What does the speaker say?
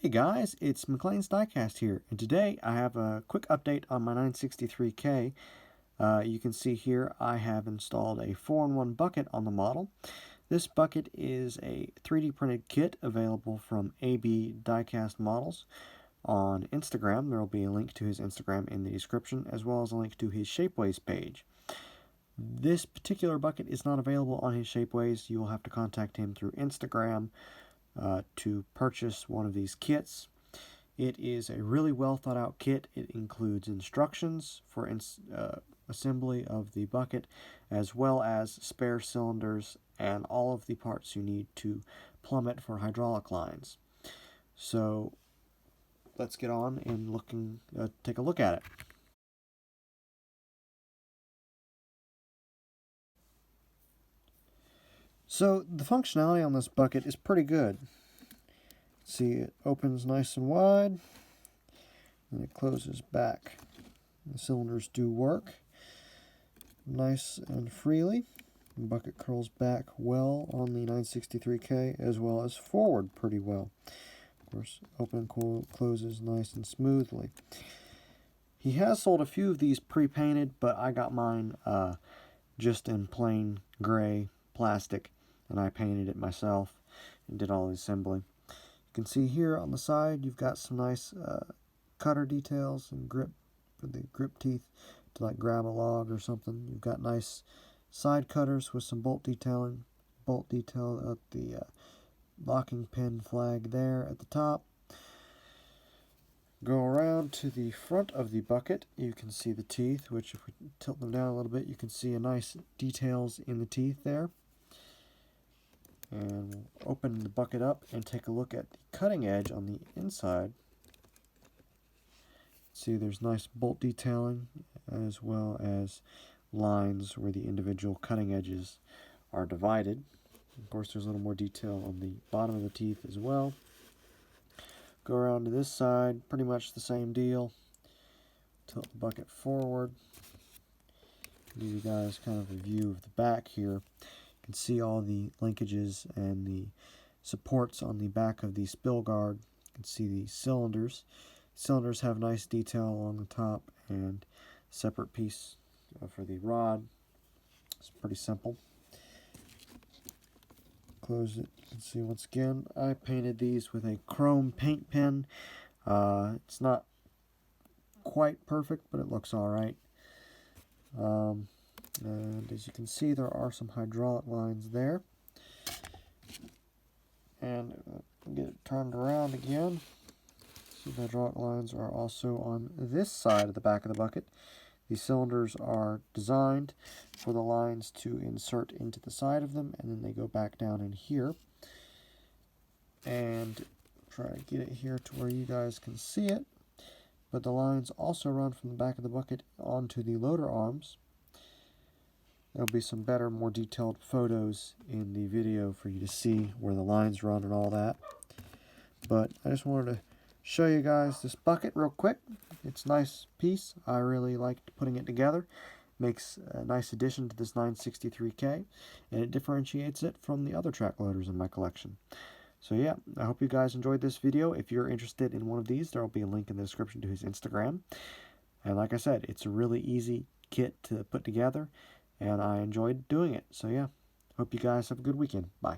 Hey guys, it's McLeans Diecast here, and today I have a quick update on my 963K. You can see here I have installed a 4-in-1 bucket on the model. This bucket is a 3D printed kit available from AB Diecast Models on Instagram. There will be a link to his Instagram in the description, as well as a link to his Shapeways page. This particular bucket is not available on his Shapeways. You will have to contact him through Instagram to purchase one of these kits. It is a really well thought out kit. It includes instructions for assembly of the bucket, as well as spare cylinders and all of the parts you need to plumb it for hydraulic lines. So let's get on and take a look at it. So the functionality on this bucket is pretty good. See, it opens nice and wide, and it closes back. The cylinders do work nice and freely. The bucket curls back well on the 963K, as well as forward pretty well. Of course, open and closes nice and smoothly. He has sold a few of these pre-painted, but I got mine just in plain gray plastic, and I painted it myself and did all the assembly. You can see here on the side you've got some nice cutter details and grip for the grip teeth to like grab a log or something. You've got nice side cutters with some bolt detail at the locking pin flag there at the top. Go around to the front of the bucket. You can see the teeth, which if we tilt them down a little bit, you can see a nice details in the teeth there. And we'll open the bucket up and take a look at the cutting edge on the inside. See, there's nice bolt detailing as well as lines where the individual cutting edges are divided. Of course, there's a little more detail on the bottom of the teeth as well. Go around to this side, pretty much the same deal. Tilt the bucket forward. Give you guys kind of a view of the back here. You can see all the linkages and the supports on the back of the spill guard. You can see the cylinders. Cylinders have nice detail along the top and separate piece for the rod. It's pretty simple. Close it. You can see once again, I painted these with a chrome paint pen. It's not quite perfect, but it looks alright. And as you can see, there are some hydraulic lines there. And get it turned around again. See, the hydraulic lines are also on this side of the back of the bucket. The cylinders are designed for the lines to insert into the side of them, and then they go back down in here. And try to get it here to where you guys can see it. But the lines also run from the back of the bucket onto the loader arms. There'll be some better, more detailed photos in the video for you to see where the lines run and all that. But I just wanted to show you guys this bucket real quick. It's a nice piece. I really liked putting it together. Makes a nice addition to this 963K, and it differentiates it from the other track loaders in my collection. So yeah, I hope you guys enjoyed this video. If you're interested in one of these, there will be a link in the description to his Instagram. And like I said, it's a really easy kit to put together, and I enjoyed doing it. So yeah, hope you guys have a good weekend. Bye.